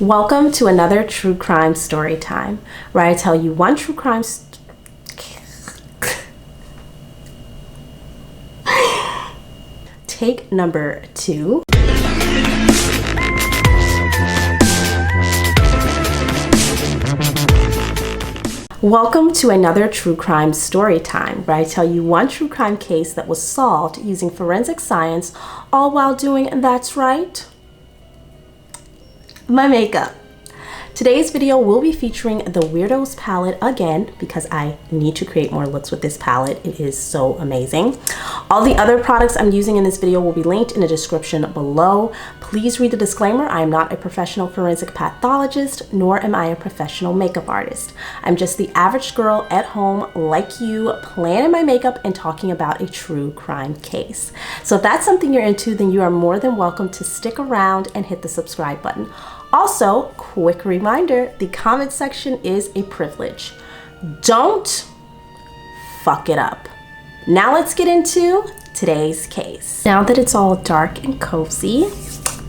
Welcome to another true crime story time, where I tell you one true crime Take number 2. Welcome to another true crime story time, where I tell you one true crime case that was solved using forensic science, all while doing, that's right, my makeup. Today's video will be featuring the Weirdos palette again, because I need to create more looks with this palette. It is so amazing. All the other products I'm using in this video will be linked in the description below. Please read the disclaimer. I am not a professional forensic pathologist, nor am I a professional makeup artist. I'm just the average girl at home like you, planning my makeup and talking about a true crime case. So if that's something you're into, then you are more than welcome to stick around and hit the subscribe button. Also, quick reminder, the comment section is a privilege. Don't fuck it up. Now let's get into today's case. Now that it's all dark and cozy,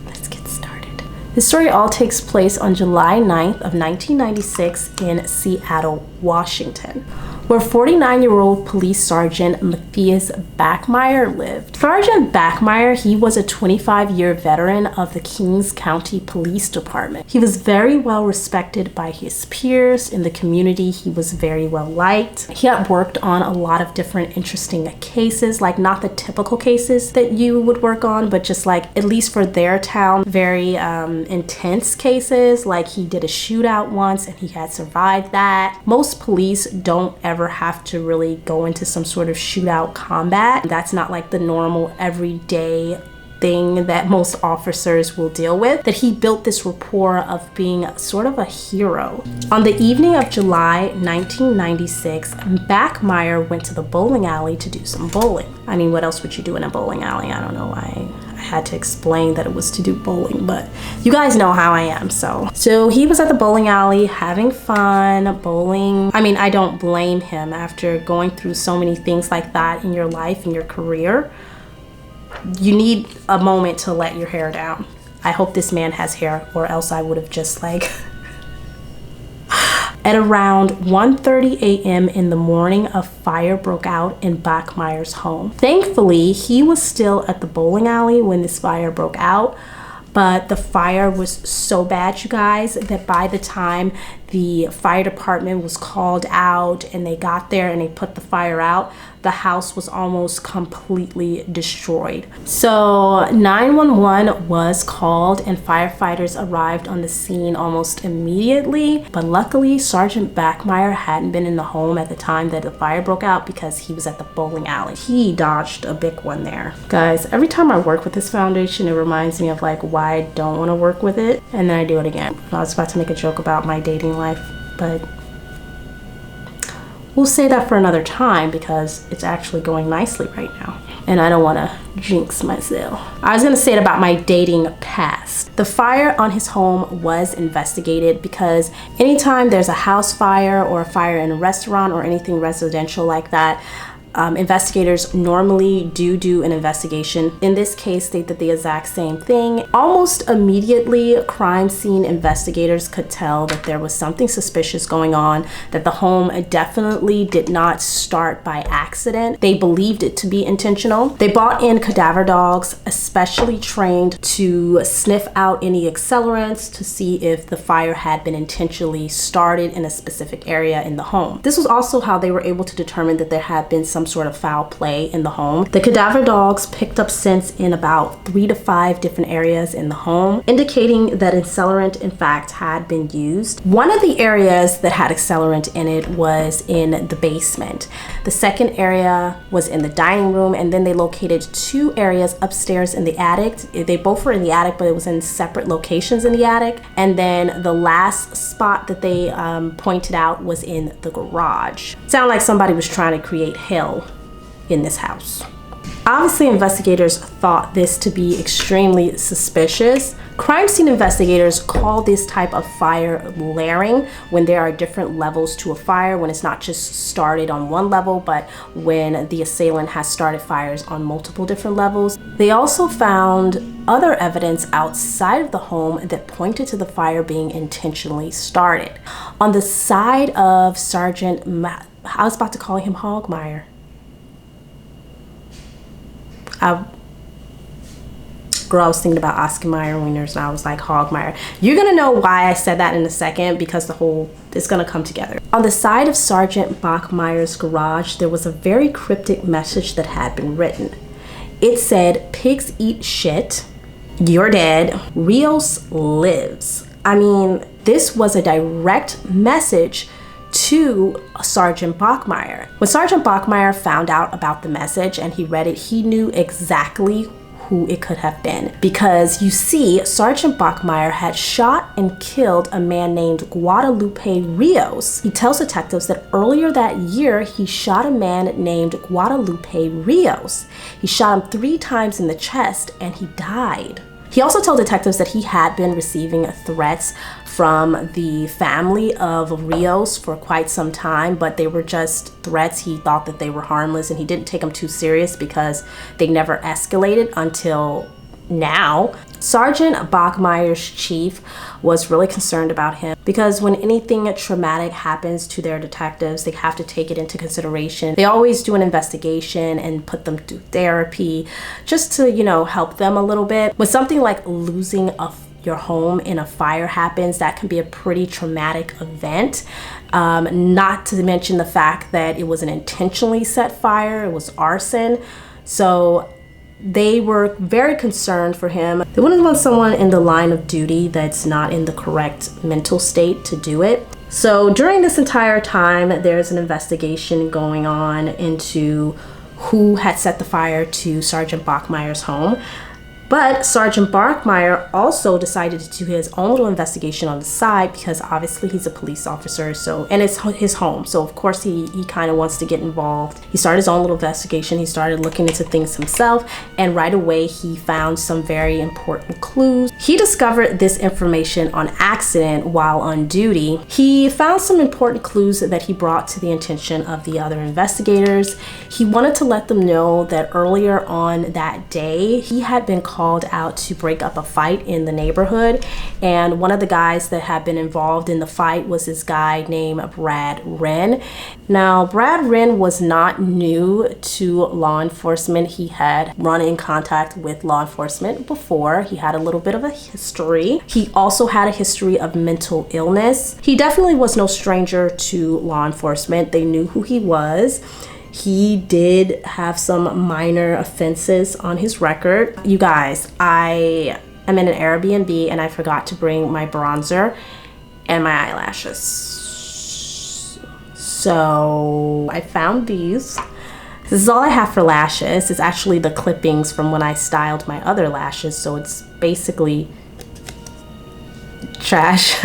let's get started. This story all takes place on July 9th of 1996 in Seattle, Washington, where 49-year-old police sergeant Matthias Bachmeier lived. Sergeant Bachmeier, he was a 25-year veteran of the Kings County Police Department. He was very well respected by his peers in the community. He was very well liked. He had worked on a lot of different interesting cases, like not the typical cases that you would work on, but just like, at least for their town, very intense cases. Like he did a shootout once and he had survived that. Most police don't ever have to really go into some sort of shootout combat. That's not like the normal everyday thing that most officers will deal with. That he built this rapport of being sort of a hero. On the evening of July 1996, Bachmeier went to the bowling alley to do some bowling. I mean, what else would you do in a bowling alley? I don't know why I had to explain that it was to do bowling, but you guys know how I am. So he was at the bowling alley having fun bowling. I mean, I don't blame him after going through so many things like that in your life, in your career. You need a moment to let your hair down. I hope this man has hair, or else I would have just like At around 1:30 a.m. in the morning, a fire broke out in Bachmeier's home. Thankfully, he was still at the bowling alley when this fire broke out, but the fire was so bad, you guys, that by the time the fire department was called out and they got there and they put the fire out, the house was almost completely destroyed. So 911 was called and firefighters arrived on the scene almost immediately. But luckily, Sergeant Bachmeier hadn't been in the home at the time that the fire broke out because he was at the bowling alley. He dodged a big one there. Guys, every time I work with this foundation, it reminds me of like why I don't want to work with it, and then I do it again. I was about to make a joke about my dating life, but we'll say that for another time because it's actually going nicely right now and I don't want to jinx myself. I was going to say it about my dating past. The fire on his home was investigated because anytime there's a house fire or a fire in a restaurant or anything residential like that, investigators normally do an investigation. In this case, they did the exact same thing. Almost immediately, crime scene investigators could tell that there was something suspicious going on, that the home definitely did not start by accident. They believed it to be intentional. They brought in cadaver dogs, especially trained to sniff out any accelerants to see if the fire had been intentionally started in a specific area in the home. This was also how they were able to determine that there had been some sort of foul play in the home. The cadaver dogs picked up scents in about 3 to 5 different areas in the home, indicating that accelerant in fact had been used. One of the areas that had accelerant in it was in the basement. The second area was in the dining room, and then they located 2 areas upstairs in the attic. They both were in the attic, but it was in separate locations in the attic. And then the last spot that they pointed out was in the garage. Sounded like somebody was trying to create hell in this house. Obviously, investigators thought this to be extremely suspicious Crime scene investigators call this type of fire layering, when there are different levels to a fire, when it's not just started on one level, but when the assailant has started fires on multiple different levels. They also found other evidence outside of the home that pointed to the fire being intentionally started. On the side of Sergeant Matt, I was about to call him Hogmeier. Girl, I was thinking about Oscar Mayer wieners and I was like Hogmeier. You're gonna know why I said that in a second, because it's gonna come together. On the side of Sergeant Bachmeier's garage, there was a very cryptic message that had been written. It said, "Pigs eat shit, you're dead, Rios lives." I mean, this was a direct message to Sergeant Bachmeier. When Sergeant Bachmeier found out about the message and he read it, he knew exactly who it could have been, because you see, Sergeant Bachmeier had shot and killed a man named Guadalupe Rios. He tells detectives that earlier that year he shot a man named Guadalupe Rios. He shot him 3 times in the chest and he died. He also told detectives that he had been receiving threats from the family of Rios for quite some time, but they were just threats. He thought that they were harmless and he didn't take them too serious because they never escalated until now. Sergeant Bachmeier's chief was really concerned about him, because when anything traumatic happens to their detectives, they have to take it into consideration. They always do an investigation and put them through therapy just to, help them a little bit. When something like losing your home in a fire happens, that can be a pretty traumatic event. Not to mention the fact that it was an intentionally set fire, it was arson. So they were very concerned for him. They wouldn't want someone in the line of duty that's not in the correct mental state to do it. So during this entire time, there's an investigation going on into who had set the fire to Sergeant Bachmeier's home. But Sergeant Bachmeier also decided to do his own little investigation on the side, because obviously he's a police officer, and it's his home. So of course he kind of wants to get involved. He started his own little investigation. He started looking into things himself, and right away he found some very important clues. He discovered this information on accident while on duty. He found some important clues that he brought to the attention of the other investigators. He wanted to let them know that earlier on that day, he had been called out to break up a fight in the neighborhood, and one of the guys that had been involved in the fight was this guy named Brad Wren. Now, Brad Wren was not new to law enforcement. He had run in contact with law enforcement before. He had a little bit of a history. He also had a history of mental illness. He definitely was no stranger to law enforcement. They knew who he was. He did have some minor offenses on his record. You guys, I am in an Airbnb and I forgot to bring my bronzer and my eyelashes. So I found these. This is all I have for lashes. It's actually the clippings from when I styled my other lashes. So it's basically trash,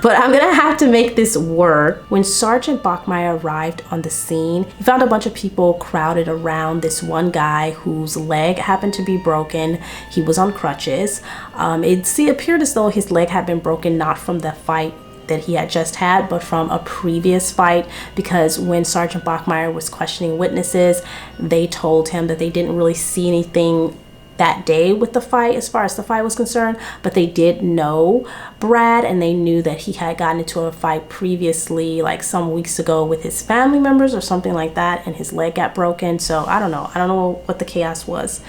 but I'm gonna have to make this work. When Sergeant Bachmeier arrived on the scene, he found a bunch of people crowded around this one guy whose leg happened to be broken. He was on crutches. It appeared as though his leg had been broken not from the fight that he had just had, but from a previous fight, because when Sergeant Bachmeier was questioning witnesses, they told him that they didn't really see anything that day with the fight as far as the fight was concerned, but they did know Brad, and they knew that he had gotten into a fight previously, like some weeks ago, with his family members or something like that, and his leg got broken. So I don't know what the chaos was,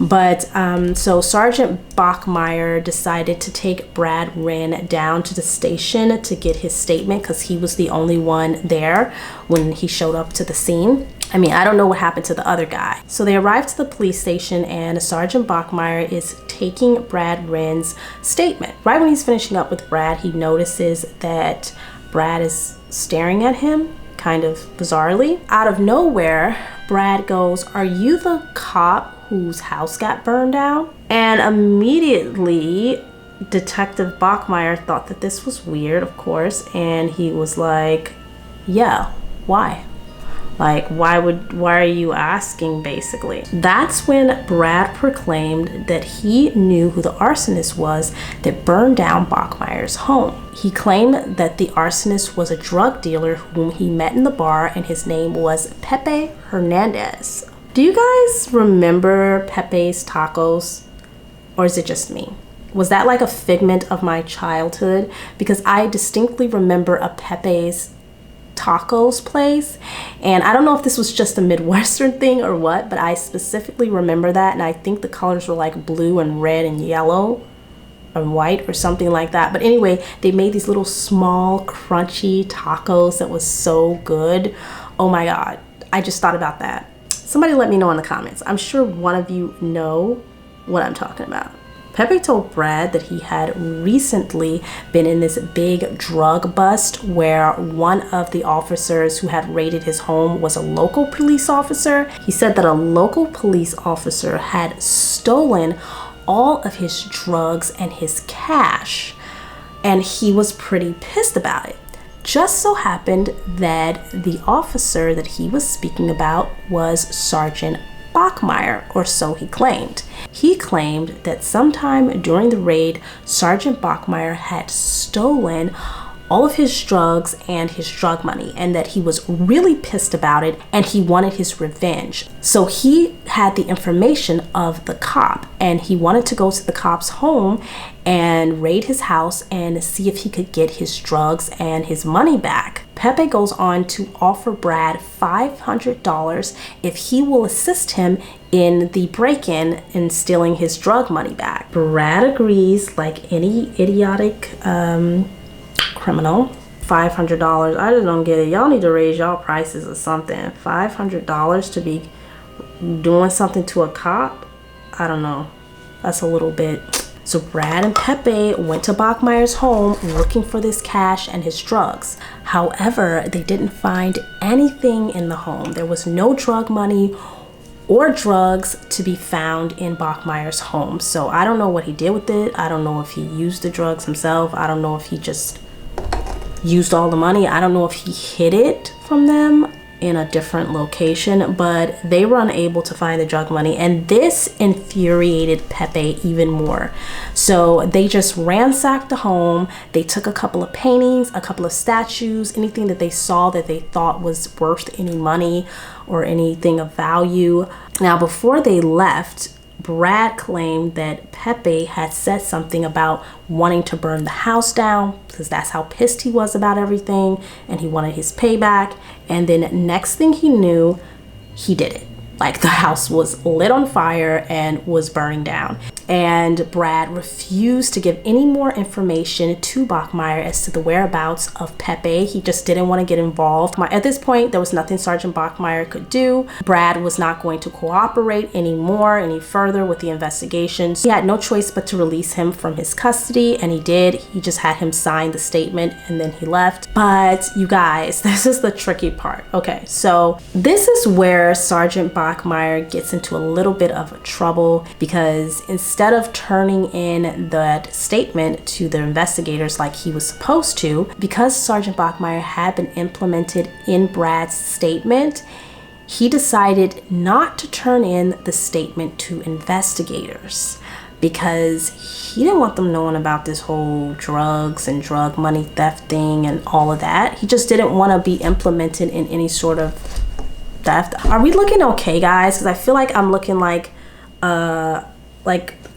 but so Sergeant Bachmeier decided to take Brad Wren down to the station to get his statement, because he was the only one there when he showed up to the scene. I mean, I don't know what happened to the other guy. So they arrived to the police station, and Sergeant Bachmeier is taking Brad Wren's statement. Right when he's finishing up with Brad, he notices that Brad is staring at him kind of bizarrely. Out of nowhere, Brad goes, "Are you the cop whose house got burned down?" And immediately, Detective Bachmeier thought that this was weird, of course, and he was like, "Yeah, why?" Like, why are you asking, basically? That's when Brad proclaimed that he knew who the arsonist was that burned down Bachmeier's home. He claimed that the arsonist was a drug dealer whom he met in the bar, and his name was Pepe Hernandez. Do you guys remember Pepe's Tacos? Or is it just me? Was that like a figment of my childhood? Because I distinctly remember a Pepe's Tacos place, and I don't know if this was just a Midwestern thing or what, but I specifically remember that, and I think the colors were like blue and red and yellow and white or something like that. But anyway, they made these little small crunchy tacos that was so good. Oh my god, I just thought about that. Somebody let me know in the comments. I'm sure one of you know what I'm talking about. Pepe told Brad that he had recently been in this big drug bust where one of the officers who had raided his home was a local police officer. He said that a local police officer had stolen all of his drugs and his cash, and he was pretty pissed about it. Just so happened that the officer that he was speaking about was Sergeant Bachmeier, or so he claimed. He claimed that sometime during the raid, Sergeant Bachmeier had stolen all of his drugs and his drug money, and that he was really pissed about it and he wanted his revenge. So he had the information of the cop, and he wanted to go to the cop's home and raid his house and see if he could get his drugs and his money back. Pepe goes on to offer Brad $500 if he will assist him in the break-in and stealing his drug money back. Brad agrees like any idiotic criminal. $500. I just don't get it. Y'all need to raise y'all prices or something. $500 to be doing something to a cop? I don't know. That's a little bit. So Brad and Pepe went to Bachmeier's home looking for this cash and his drugs. However, they didn't find anything in the home. There was no drug money or drugs to be found in Bachmeier's home. So I don't know what he did with it. I don't know if he used the drugs himself. I don't know if he just used all the money. I don't know if he hid it from them in a different location, but they were unable to find the drug money, and this infuriated Pepe even more. So they just ransacked the home. They took a couple of paintings, a couple of statues, anything that they saw that they thought was worth any money or anything of value. Now, before they left, Brad claimed that Pepe had said something about wanting to burn the house down because that's how pissed he was about everything, and he wanted his payback. And then next thing he knew, he did it. Like, the house was lit on fire and was burning down. And Brad refused to give any more information to Bachmeier as to the whereabouts of Pepe. He just didn't want to get involved. At this point, there was nothing Sergeant Bachmeier could do. Brad was not going to cooperate any further with the investigation. He had no choice but to release him from his custody, and he did. He just had him sign the statement and then he left. But you guys, this is the tricky part. Okay, so this is where Sergeant Bachmeier gets into a little bit of trouble, because instead of turning in that statement to the investigators like he was supposed to, because Sergeant Bachmeier had been implemented in Brad's statement, he decided not to turn in the statement to investigators because he didn't want them knowing about this whole drugs and drug money theft thing and all of that. He just didn't want to be implemented in any sort of theft. Are we looking okay, guys? Because I feel like I'm looking like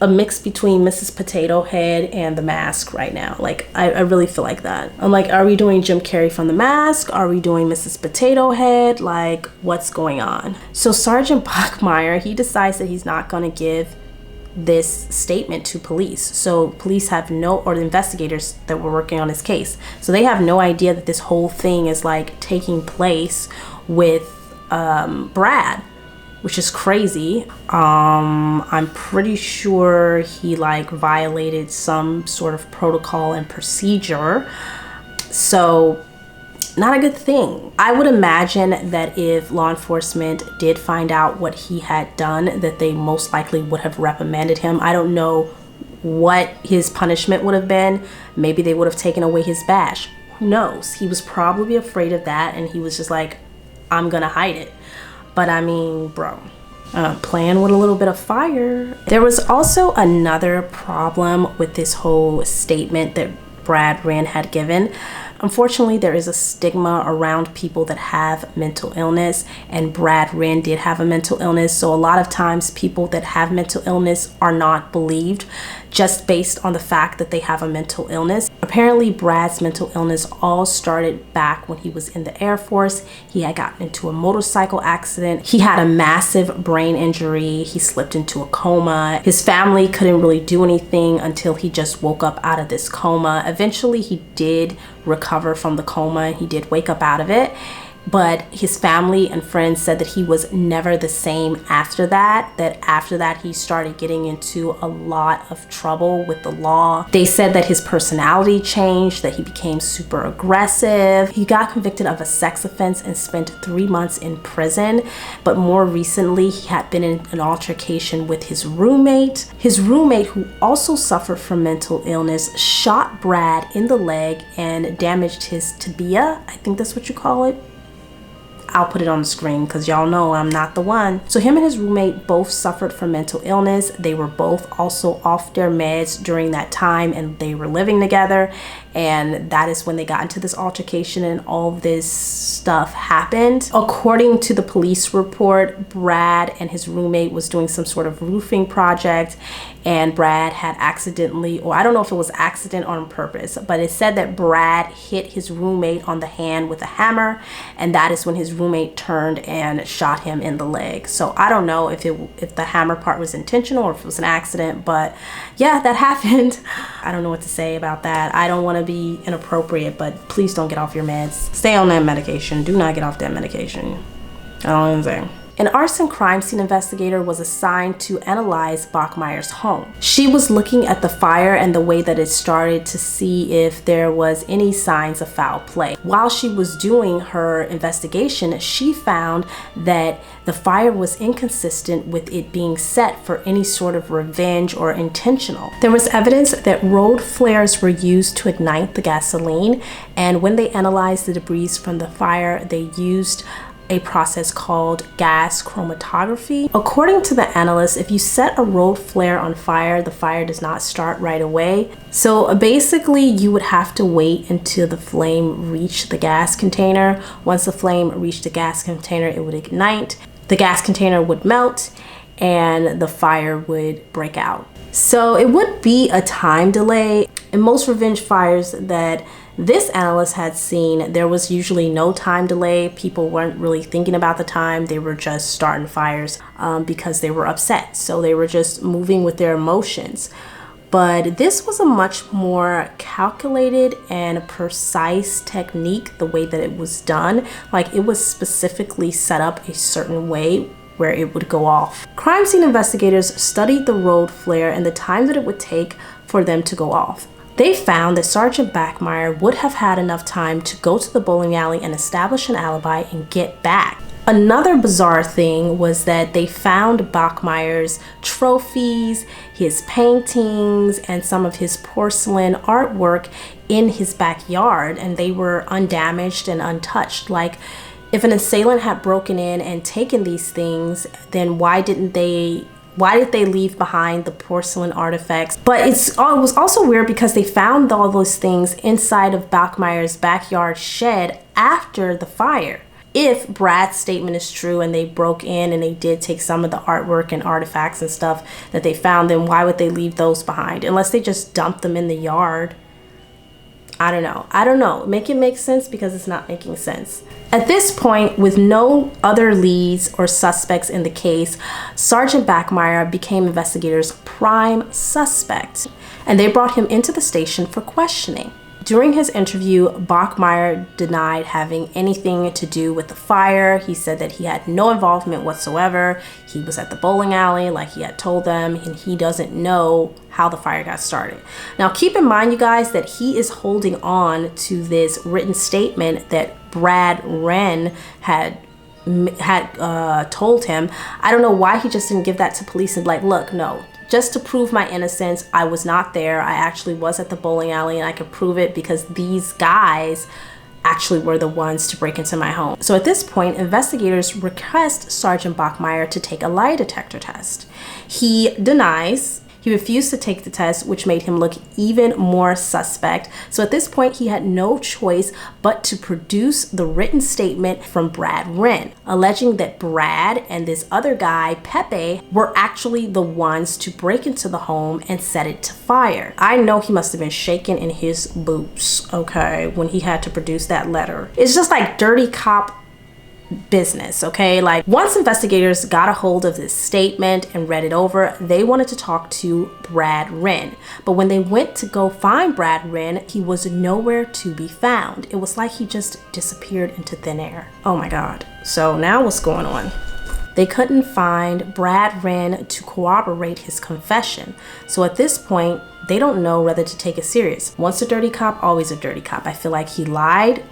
a mix between Mrs. Potato Head and The Mask right now. Like, I really feel like that. I'm like, are we doing Jim Carrey from The Mask? Are we doing Mrs. Potato Head? Like, what's going on? So Sergeant Bachmeier, he decides that he's not going to give this statement to police. So police have or the investigators that were working on this case, so they have no idea that this whole thing is like taking place with Brad, which is crazy. I'm pretty sure he like violated some sort of protocol and procedure. So not a good thing. I would imagine that if law enforcement did find out what he had done, that they most likely would have reprimanded him. I don't know what his punishment would have been. Maybe they would have taken away his badge. Who knows? He was probably afraid of that, and he was just like, I'm gonna hide it. But I mean, bro, playing with a little bit of fire. There was also another problem with this whole statement that Brad Wren had given. Unfortunately, there is a stigma around people that have mental illness, and Brad Wren did have a mental illness. So a lot of times people that have mental illness are not believed just based on the fact that they have a mental illness. Apparently, Brad's mental illness all started back when he was in the Air Force. He had gotten into a motorcycle accident. He had a massive brain injury. He slipped into a coma. His family couldn't really do anything until he just woke up out of this coma. Eventually, he did recover from the coma. He did wake up out of it. But his family and friends said that he was never the same after that. That after that, he started getting into a lot of trouble with the law. They said that his personality changed, that he became super aggressive. He got convicted of a sex offense and spent 3 months in prison. But more recently, he had been in an altercation with his roommate. His roommate, who also suffered from mental illness, shot Brad in the leg and damaged his tibia. I think that's what you call it. I'll put it on the screen because y'all know I'm not the one. So him and his roommate both suffered from mental illness. They were both also off their meds during that time, and they were living together. And that is when they got into this altercation and all this stuff happened. According to the police report, Brad and his roommate was doing some sort of roofing project, and Brad had accidentally, or I don't know if it was accident or on purpose, but it said that Brad hit his roommate on the hand with a hammer, and that is when his roommate turned and shot him in the leg. So I don't know if the hammer part was intentional or if it was an accident, but yeah, that happened. I don't know what to say about that. I don't want to be inappropriate, but please don't get off your meds. Stay on that medication. Do not get off that medication. I don't know what I'm saying. An arson crime scene investigator was assigned to analyze Bachmeier's home. She was looking at the fire and the way that it started to see if there was any signs of foul play. While she was doing her investigation, she found that the fire was inconsistent with it being set for any sort of revenge or intentional. There was evidence that road flares were used to ignite the gasoline, and when they analyzed the debris from the fire, they used a process called gas chromatography. According to the analyst, if you set a road flare on fire, the fire does not start right away. So basically, you would have to wait until the flame reached the gas container. Once the flame reached the gas container, it would ignite. The gas container would melt and the fire would break out. So it would be a time delay. In most revenge fires that this analyst had seen, there was usually no time delay. People weren't really thinking about the time. They were just starting fires because they were upset. So they were just moving with their emotions. But this was a much more calculated and precise technique, the way that it was done. Like, it was specifically set up a certain way where it would go off. Crime scene investigators studied the road flare and the time that it would take for them to go off. They found that Sergeant Bachmeier would have had enough time to go to the bowling alley and establish an alibi and get back. Another bizarre thing was that they found Bachmeier's trophies, his paintings, and some of his porcelain artwork in his backyard, and they were undamaged and untouched. Like, if an assailant had broken in and taken these things, then why did they leave behind the porcelain artifacts? But it was also weird because they found all those things inside of Bachmeier's backyard shed after the fire. If Brad's statement is true and they broke in and they did take some of the artwork and artifacts and stuff that they found, then why would they leave those behind? Unless they just dumped them in the yard. I don't know. Make it make sense, because it's not making sense. At this point, with no other leads or suspects in the case, Sergeant Bachmeier became investigators' prime suspect, and they brought him into the station for questioning. During his interview, Bachmeier denied having anything to do with the fire. He said that he had no involvement whatsoever. He was at the bowling alley like he had told them, and he doesn't know how the fire got started. Now, keep in mind, you guys, that he is holding on to this written statement that Brad Wren had told him. I don't know why he just didn't give that to police and be like, look, no. Just to prove my innocence, I was not there. I actually was at the bowling alley, and I could prove it because these guys actually were the ones to break into my home. So at this point, investigators request Sergeant Bachmeier to take a lie detector test. He denies. He refused to take the test, which made him look even more suspect. So at this point, he had no choice but to produce the written statement from Brad Wren, alleging that Brad and this other guy, Pepe, were actually the ones to break into the home and set it to fire. I know he must have been shaking in his boots, okay, when he had to produce that letter. It's just like dirty cop business, okay? Like, once investigators got a hold of this statement and read it over, they wanted to talk to Brad Wren. But when they went to go find Brad Wren, he was nowhere to be found. It was like he just disappeared into thin air. Oh my God. So now what's going on? They couldn't find Brad Wren to corroborate his confession. So at this point, they don't know whether to take it serious. Once a dirty cop, always a dirty cop. I feel like he lied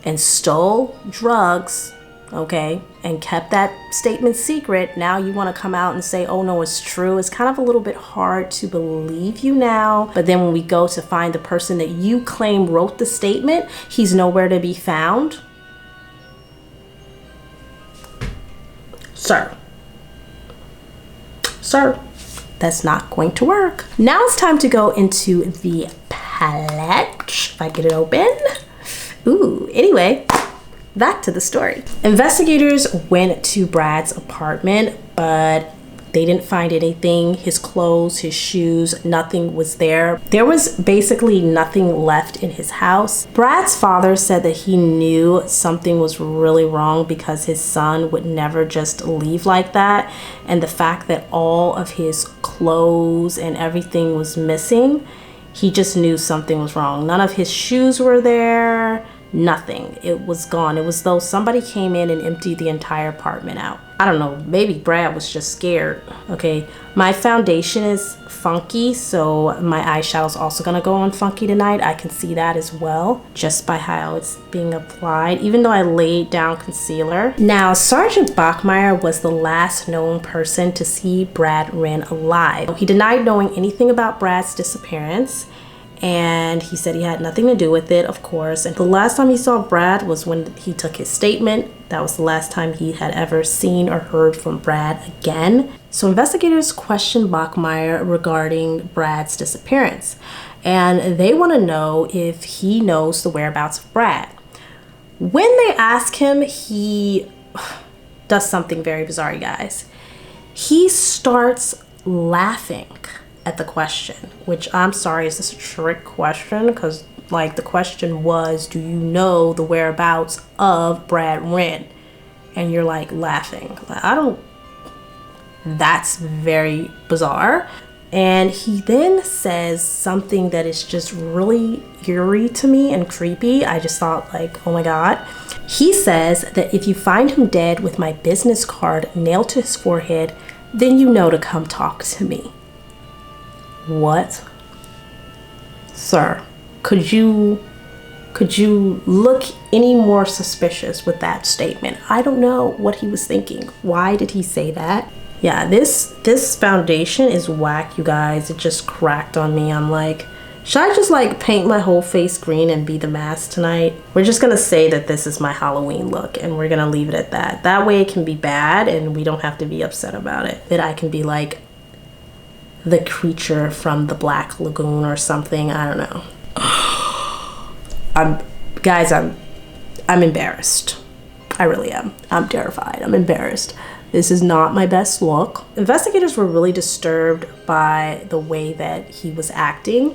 and stole drugs, okay, and kept that statement secret. Now you want to come out and say, oh no, it's true. It's kind of a little bit hard to believe you now. But then when we go to find the person that you claim wrote the statement, he's nowhere to be found. Sir, that's not going to work. Now it's time to go into the palette. If I get it open. Ooh, anyway, back to the story. Investigators went to Brad's apartment, but they didn't find anything. His clothes, his shoes, nothing was there. There was basically nothing left in his house. Brad's father said that he knew something was really wrong because his son would never just leave like that. And the fact that all of his clothes and everything was missing, he just knew something was wrong. None of his shoes were there. Nothing. It was gone. It was though somebody came in and emptied the entire apartment out. I don't know, maybe Brad was just scared. Okay, my foundation is funky, so my eyeshadow's also gonna go on funky tonight. I can see that as well, just by how it's being applied, even though I laid down concealer. Now, Sergeant Bachmeier was the last known person to see Brad Wren alive. He denied knowing anything about Brad's disappearance, and he said he had nothing to do with it, of course. And the last time he saw Brad was when he took his statement. That was the last time he had ever seen or heard from Brad again. So investigators questioned Bachmeier regarding Brad's disappearance, and they want to know if he knows the whereabouts of Brad. When they ask him, he does something very bizarre, you guys. He starts laughing at the question, which I'm sorry, is this a trick question? Because like the question was, do you know the whereabouts of Brad Wren? And you're like laughing. I don't, that's very bizarre. And he then says something that is just really eerie to me and creepy. I just thought like, oh my God. He says that if you find him dead with my business card nailed to his forehead, then you know to come talk to me. What? Sir, could you look any more suspicious with that statement? I don't know what he was thinking. Why did he say that? Yeah, this foundation is whack, you guys. It just cracked on me. I'm like, should I just like paint my whole face green and be the mask tonight? We're just gonna say that this is my Halloween look and we're gonna leave it at that. That way it can be bad and we don't have to be upset about it. That I can be like the creature from the Black Lagoon or something. I don't know. I'm embarrassed. I really am. I'm terrified. I'm embarrassed. This is not my best look. Investigators were really disturbed by the way that he was acting,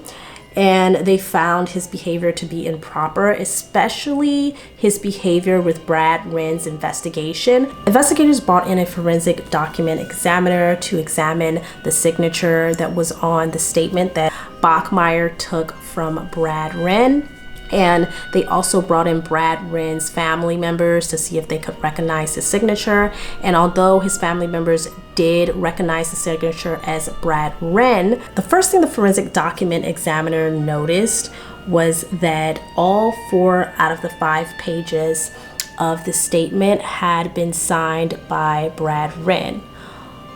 and they found his behavior to be improper, especially his behavior with Brad Wren's investigation. Investigators brought in a forensic document examiner to examine the signature that was on the statement that Bachmeier took from Brad Wren. And they also brought in Brad Wren's family members to see if they could recognize his signature. And although his family members did recognize the signature as Brad Wren, the first thing the forensic document examiner noticed was that all 4 out of the 5 pages of the statement had been signed by Brad Wren,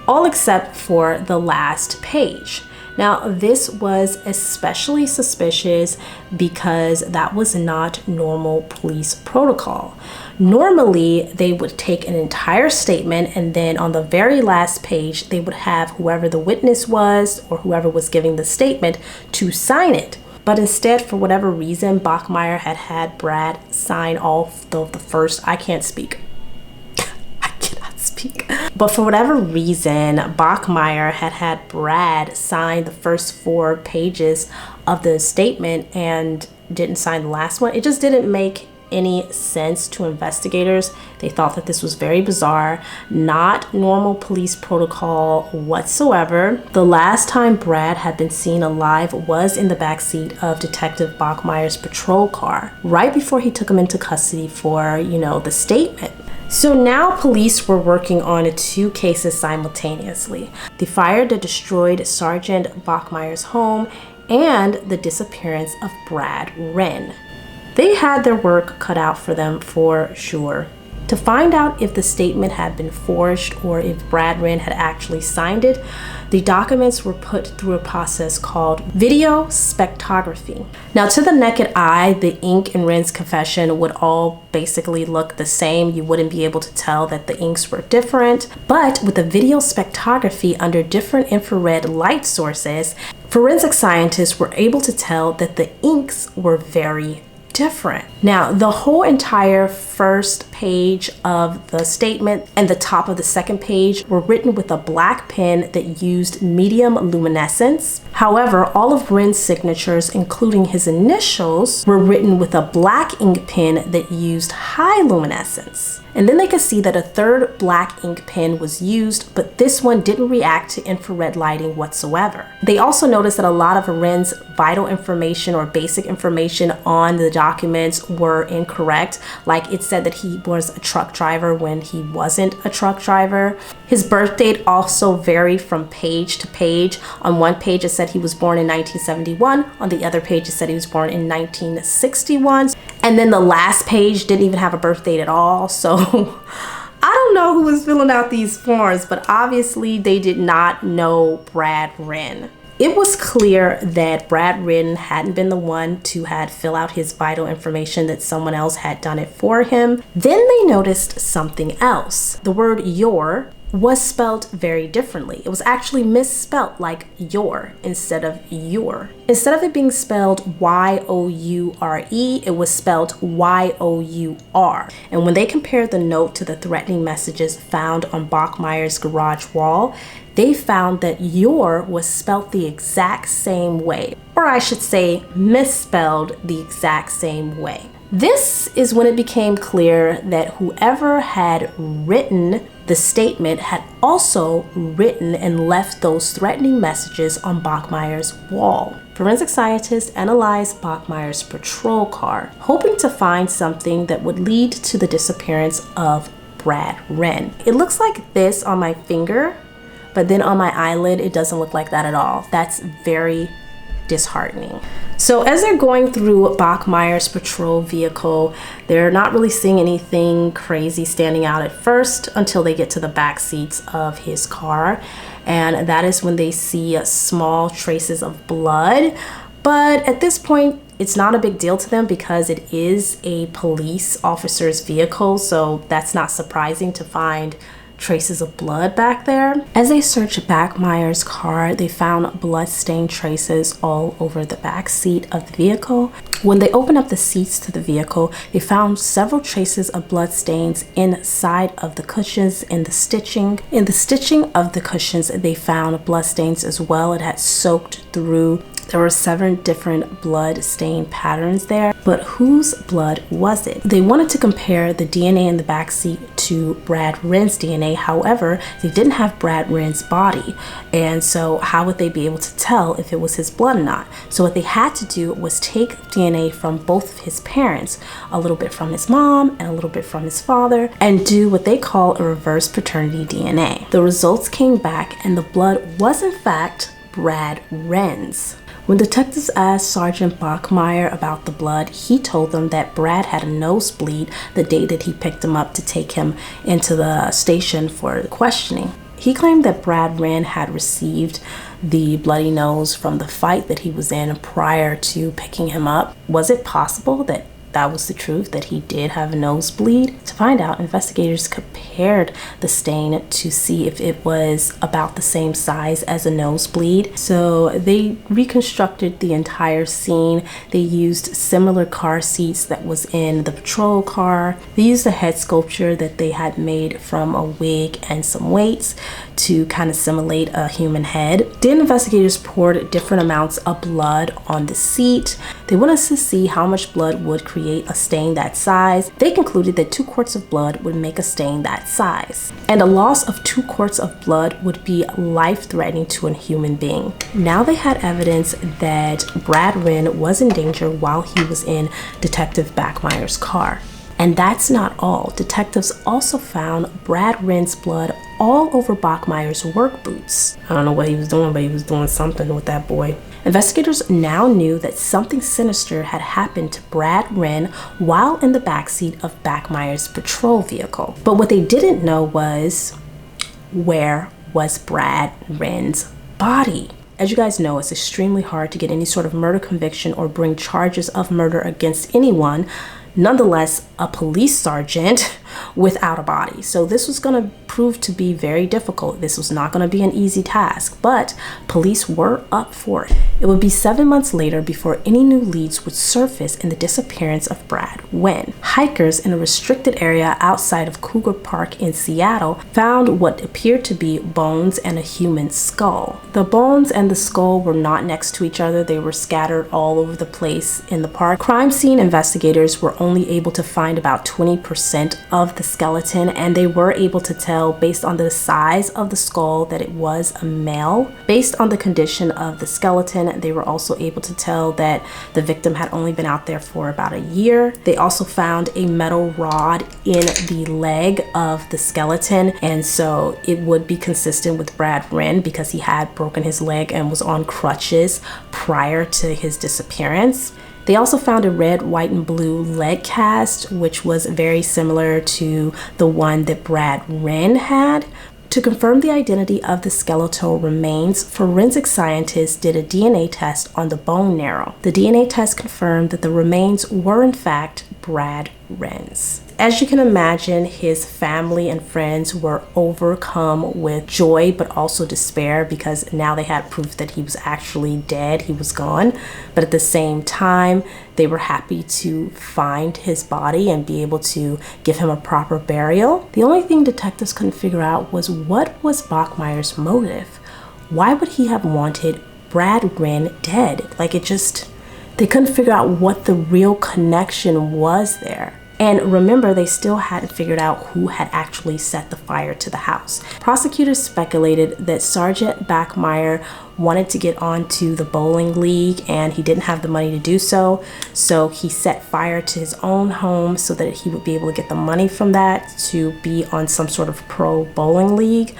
all except for the last page. Now, this was especially suspicious because that was not normal police protocol. Normally, they would take an entire statement and then on the very last page, they would have whoever the witness was or whoever was giving the statement to sign it. But instead, for whatever reason, Bachmeier had Brad sign off the first, I can't speak. I cannot speak. But for whatever reason, Bachmeier had Brad sign the first 4 pages of the statement and didn't sign the last one. It just didn't make any sense to investigators. They thought that this was very bizarre, not normal police protocol whatsoever. The last time Brad had been seen alive was in the backseat of Detective Bachmeier's patrol car, right before he took him into custody for, the statement. So now police were working on 2 cases simultaneously: the fire that destroyed Sergeant Bachmeier's home and the disappearance of Brad Wren. They had their work cut out for them for sure. To find out if the statement had been forged or if Brad Wren had actually signed it, the documents were put through a process called video spectrography. Now, to the naked eye, the ink in Wren's confession would all basically look the same. You wouldn't be able to tell that the inks were different. But with the video spectrography under different infrared light sources, forensic scientists were able to tell that the inks were very different. Now, the whole entire first page of the statement and the top of the second page were written with a black pen that used medium luminescence. However, all of Wren's signatures, including his initials, were written with a black ink pen that used high luminescence. And then they could see that a third black ink pen was used, but this one didn't react to infrared lighting whatsoever. They also noticed that a lot of Wren's vital information or basic information on the documents were incorrect. Like, it said that he was a truck driver when he wasn't a truck driver. His birth date also varied from page to page. On one page it said he was born in 1971. On the other page it said he was born in 1961. And then the last page didn't even have a birth date at all. So I don't know who was filling out these forms, but obviously they did not know Brad Wren. It was clear that Brad Wren hadn't been the one to fill out his vital information, that someone else had done it for him. Then they noticed something else. The word your was spelled very differently. It was actually misspelled, like your instead of your. Instead of it being spelled Y-O-U-R-E, it was spelled Y-O-U-R. And when they compared the note to the threatening messages found on Bachmeier's garage wall, they found that your was spelled the exact same way, or I should say misspelled the exact same way. This is when it became clear that whoever had written the statement had also written and left those threatening messages on Bachmeier's wall. Forensic scientists analyzed Bachmeier's patrol car, hoping to find something that would lead to the disappearance of Brad Wren. It looks like this on my finger, but then on my eyelid, it doesn't look like that at all. That's very disheartening. So as they're going through Bachmeier's patrol vehicle, they're not really seeing anything crazy standing out at first until they get to the back seats of his car. And that is when they see small traces of blood. But at this point, it's not a big deal to them because it is a police officer's vehicle. So that's not surprising to find traces of blood back there. As they searched Bachmeier's car, they found blood-stained traces all over the back seat of the vehicle. When they opened up the seats to the vehicle, they found several traces of blood stains inside of the cushions and the stitching. In the stitching of the cushions, they found blood stains as well. It had soaked through. There were 7 different blood stain patterns there, but whose blood was it? They wanted to compare the DNA in the backseat to Brad Wren's DNA. However, they didn't have Brad Wren's body. And so how would they be able to tell if it was his blood or not? So what they had to do was take DNA from both of his parents, a little bit from his mom and a little bit from his father, and do what they call a reverse paternity DNA. The results came back and the blood was in fact Brad Wren's. When detectives asked Sergeant Bachmeier about the blood, he told them that Brad had a nosebleed the day that he picked him up to take him into the station for questioning. He claimed that Brad Wren had received the bloody nose from the fight that he was in prior to picking him up. Was it possible that that was the truth, that he did have a nosebleed? To find out, investigators compared the stain to see if it was about the same size as a nosebleed. So they reconstructed the entire scene. They used similar car seats that was in the patrol car. They used a head sculpture that they had made from a wig and some weights to kind of simulate a human head. Then investigators poured different amounts of blood on the seat. They wanted to see how much blood would create a stain that size. They concluded that 2 quarts of blood would make a stain that size. And a loss of 2 quarts of blood would be life-threatening to a human being. Now they had evidence that Brad Wren was in danger while he was in Detective Bachmeier's car. And that's not all. Detectives also found Brad Wren's blood all over Bachmeier's work boots. I don't know what he was doing, but he was doing something with that boy. Investigators now knew that something sinister had happened to Brad Wren while in the backseat of Bachmeier's patrol vehicle. But what they didn't know was, where was Brad Wren's body? As you guys know, it's extremely hard to get any sort of murder conviction or bring charges of murder against anyone, nonetheless a police sergeant, without a body. So this was going to prove to be very difficult. This was not going to be an easy task, but police were up for it. It would be 7 months later before any new leads would surface in the disappearance of Brad Wren. Hikers in a restricted area outside of Cougar Park in Seattle found what appeared to be bones and a human skull. The bones and the skull were not next to each other. They were scattered all over the place in the park. Crime scene investigators were only able to find about 20% of the skeleton, and they were able to tell based on the size of the skull that it was a male. Based on the condition of the skeleton, they were also able to tell that the victim had only been out there for about a year. They also found a metal rod in the leg of the skeleton, and so it would be consistent with Brad Wren because he had broken his leg and was on crutches prior to his disappearance. They also found a red, white, and blue leg cast, which was very similar to the one that Brad Wren had. To confirm the identity of the skeletal remains, forensic scientists did a DNA test on the bone marrow. The DNA test confirmed that the remains were in fact Brad Wren's. As you can imagine, his family and friends were overcome with joy but also despair because now they had proof that he was actually dead, he was gone. But at the same time, they were happy to find his body and be able to give him a proper burial. The only thing detectives couldn't figure out was what was Bachmeier's motive? Why would he have wanted Brad Wren dead? They couldn't figure out what the real connection was there. And remember, they still hadn't figured out who had actually set the fire to the house. Prosecutors speculated that Sergeant Bachmeier wanted to get onto the bowling league and he didn't have the money to do so. So he set fire to his own home so that he would be able to get the money from that to be on some sort of pro bowling league.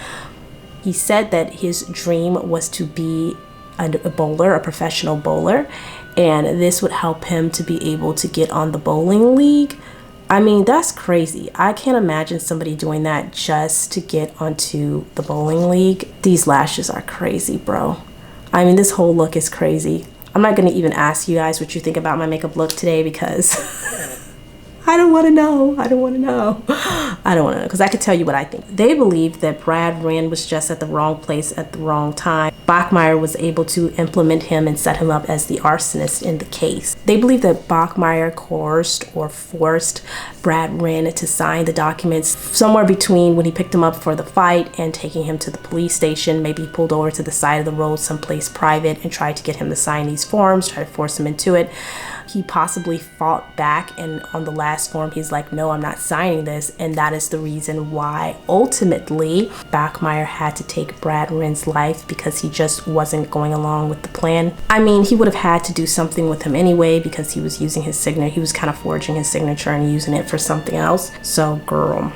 He said that his dream was to be a bowler, a professional bowler, and this would help him to be able to get on the bowling league. I mean, that's crazy. I can't imagine somebody doing that just to get onto the bowling league. These lashes are crazy, bro. I mean, this whole look is crazy. I'm not gonna even ask you guys what you think about my makeup look today because I don't want to know. I don't want to know because I could tell you what I think. They believe that Brad Wren was just at the wrong place at the wrong time. Bachmeier was able to implement him and set him up as the arsonist in the case. They believe that Bachmeier coerced or forced Brad Wren to sign the documents somewhere between when he picked him up for the fight and taking him to the police station. Maybe he pulled over to the side of the road someplace private and tried to get him to sign these forms, try to force him into it. He possibly fought back, and on the last form he's like, no, I'm not signing this, and that is the reason why ultimately Bachmeier had to take Brad Wren's life, because he just wasn't going along with the plan. I mean, he would have had to do something with him anyway because he was using his signature. He was kind of forging his signature and using it for something else. So girl,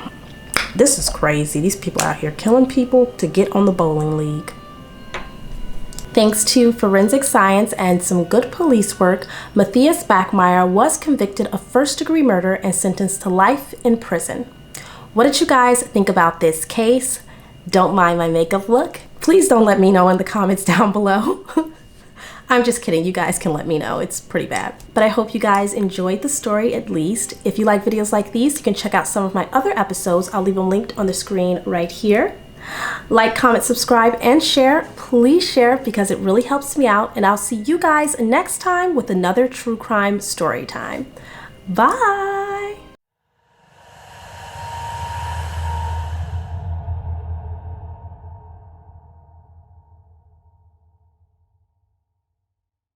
this is crazy. These people out here killing people to get on the bowling league. Thanks to forensic science and some good police work, Matthias Bachmeier was convicted of first-degree murder and sentenced to life in prison. What did you guys think about this case? Don't mind my makeup look? Please don't let me know in the comments down below. I'm just kidding, you guys can let me know, it's pretty bad. But I hope you guys enjoyed the story at least. If you like videos like these, you can check out some of my other episodes. I'll leave them linked on the screen right here. Like, comment, subscribe, and share. Please share because it really helps me out. And I'll see you guys next time with another true crime story time. Bye!